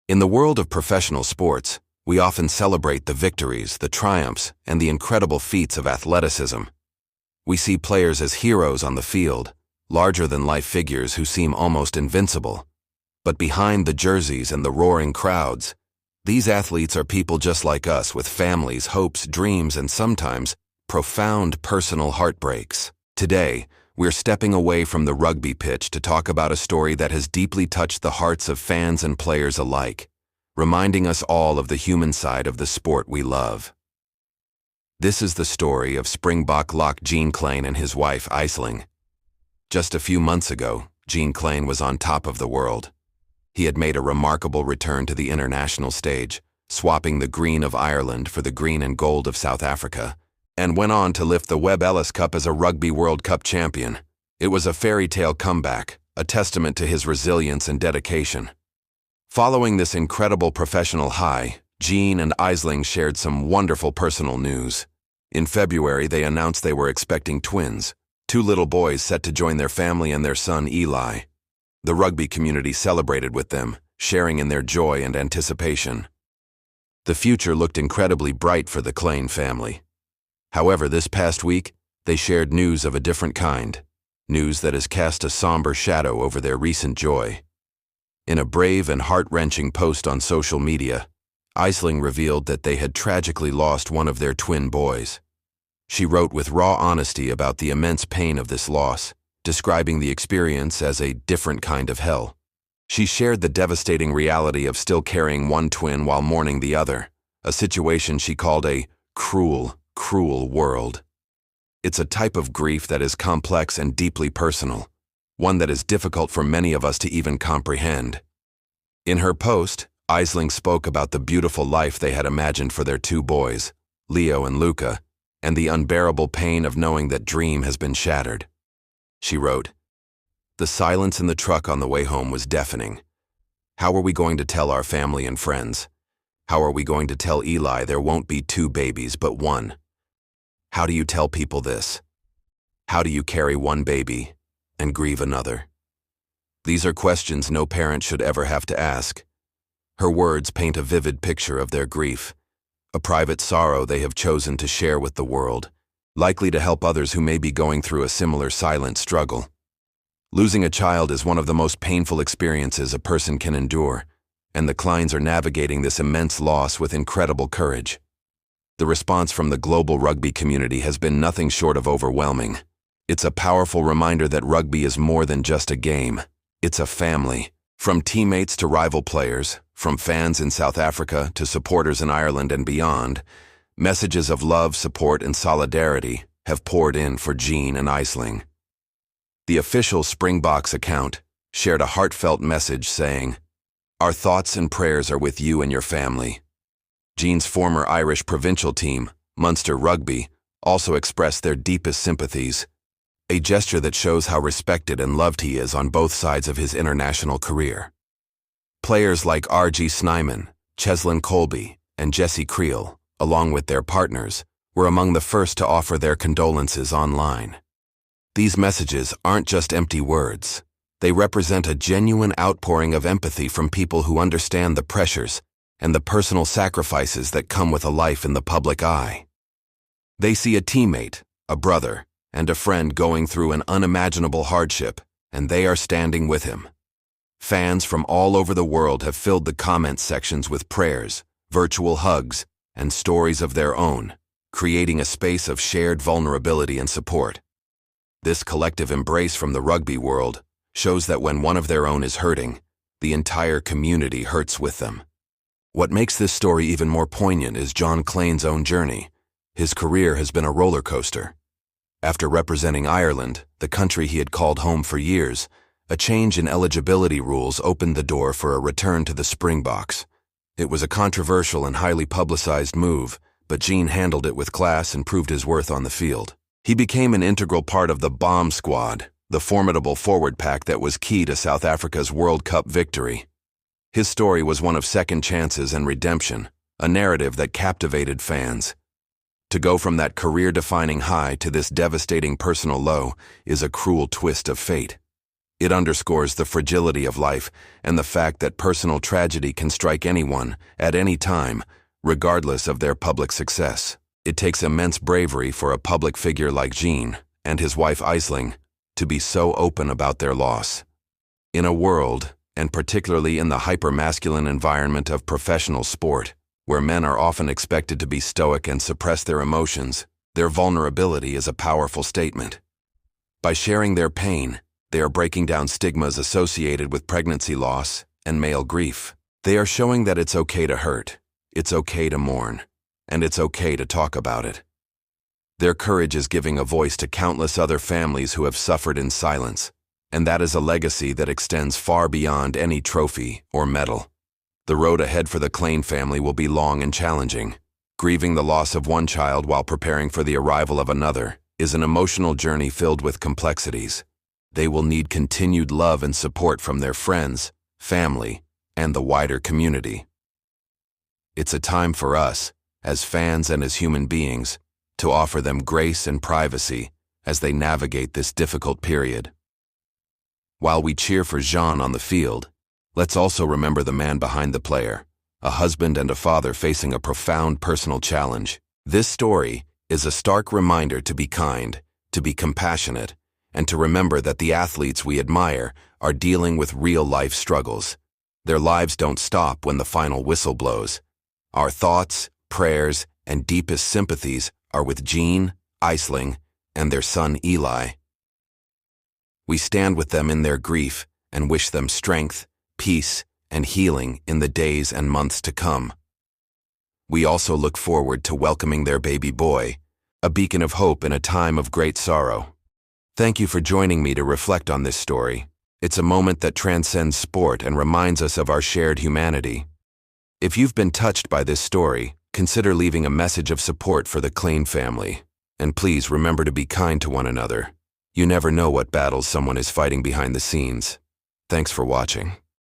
In the world of professional sports, we often celebrate the victories, the triumphs, and the incredible feats of athleticism. We see players as heroes on the field, larger-than-life figures who seem almost invincible. But behind the jerseys and the roaring crowds, these athletes are people just like us with families, hopes, dreams, and sometimes profound personal heartbreaks. Today, we're stepping away from the rugby pitch to talk about a story that has deeply touched the hearts of fans and players alike, reminding us all of the human side of the sport we love. This is the story of Springbok lock Kleyn and his wife Aisling. Just a few months ago, Kleyn was on top of the world. He had made a remarkable return to the international stage, swapping the green of Ireland for the green and gold of South Africa, and went on to lift the Webb Ellis Cup as a Rugby World Cup champion. It was a fairy tale comeback, a testament to his resilience and dedication. Following this incredible professional high, Jean and Aisling shared some wonderful personal news. In February, they announced they were expecting twins, 2 little boys set to join their family and their son Eli. The rugby community celebrated with them, sharing in their joy and anticipation. The future looked incredibly bright for the Kleyn family. However, this past week, they shared news of a different kind, news that has cast a somber shadow over their recent joy. In a brave and heart-wrenching post on social media, Aisling revealed that they had tragically lost one of their twin boys. She wrote with raw honesty about the immense pain of this loss, describing the experience as a different kind of hell. She shared the devastating reality of still carrying one twin while mourning the other, a situation she called a cruel world. It's a type of grief that is complex and deeply personal, one that is difficult for many of us to even comprehend. In her post, Aisling spoke about the beautiful life they had imagined for their 2 boys, Leo and Luca, and the unbearable pain of knowing that dream has been shattered. She wrote, "The silence in the truck on the way home was deafening. How are we going to tell our family and friends? How are we going to tell Eli there won't be 2 babies but 1? How do you tell people this? How do you carry one baby and grieve another?" These are questions no parent should ever have to ask. Her words paint a vivid picture of their grief, a private sorrow they have chosen to share with the world, likely to help others who may be going through a similar silent struggle. Losing a child is one of the most painful experiences a person can endure, and the Kleyns are navigating this immense loss with incredible courage. The response from the global rugby community has been nothing short of overwhelming. It's a powerful reminder that rugby is more than just a game. It's a family. From teammates to rival players, from fans in South Africa to supporters in Ireland and beyond, messages of love, support, and solidarity have poured in for Jean and Aisling. The official Springboks account shared a heartfelt message saying, "Our thoughts and prayers are with you and your family." Jean's former Irish provincial team, Munster Rugby, also expressed their deepest sympathies, a gesture that shows how respected and loved he is on both sides of his international career. Players like R.G. Snyman, Cheslin Colby, and Jesse Creel, along with their partners, were among the first to offer their condolences online. These messages aren't just empty words. They represent a genuine outpouring of empathy from people who understand the pressures and the personal sacrifices that come with a life in the public eye. They see a teammate, a brother, and a friend going through an unimaginable hardship, and they are standing with him. Fans from all over the world have filled the comment sections with prayers, virtual hugs, and stories of their own, creating a space of shared vulnerability and support. This collective embrace from the rugby world shows that when one of their own is hurting, the entire community hurts with them. What makes this story even more poignant is John Kleyn's own journey. His career has been a roller coaster. After representing Ireland, the country he had called home for years, a change in eligibility rules opened the door for a return to the Springboks. It was a controversial and highly publicized move, but Jean handled it with class and proved his worth on the field. He became an integral part of the Bomb Squad, the formidable forward pack that was key to South Africa's World Cup victory. His story was one of second chances and redemption, a narrative that captivated fans. To go from that career-defining high to this devastating personal low is a cruel twist of fate. It underscores the fragility of life and the fact that personal tragedy can strike anyone, at any time, regardless of their public success. It takes immense bravery for a public figure like Jean and his wife Aisling to be so open about their loss. In a world, and particularly in the hyper-masculine environment of professional sport, where men are often expected to be stoic and suppress their emotions, their vulnerability is a powerful statement. By sharing their pain, they are breaking down stigmas associated with pregnancy loss and male grief. They are showing that it's okay to hurt, it's okay to mourn, and it's okay to talk about it. Their courage is giving a voice to countless other families who have suffered in silence, and that is a legacy that extends far beyond any trophy or medal. The road ahead for the Kleyn family will be long and challenging. Grieving the loss of one child while preparing for the arrival of another is an emotional journey filled with complexities. They will need continued love and support from their friends, family, and the wider community. It's a time for us, as fans and as human beings, to offer them grace and privacy as they navigate this difficult period. While we cheer for Jean on the field, let's also remember the man behind the player, a husband and a father facing a profound personal challenge. This story is a stark reminder to be kind, to be compassionate, and to remember that the athletes we admire are dealing with real-life struggles. Their lives don't stop when the final whistle blows. Our thoughts, prayers, and deepest sympathies are with Jean, Aisling, and their son Eli. We stand with them in their grief and wish them strength, peace, and healing in the days and months to come. We also look forward to welcoming their baby boy, a beacon of hope in a time of great sorrow. Thank you for joining me to reflect on this story. It's a moment that transcends sport and reminds us of our shared humanity. If you've been touched by this story, consider leaving a message of support for the Kleyn family. And please remember to be kind to one another. You never know what battles someone is fighting behind the scenes. Thanks for watching.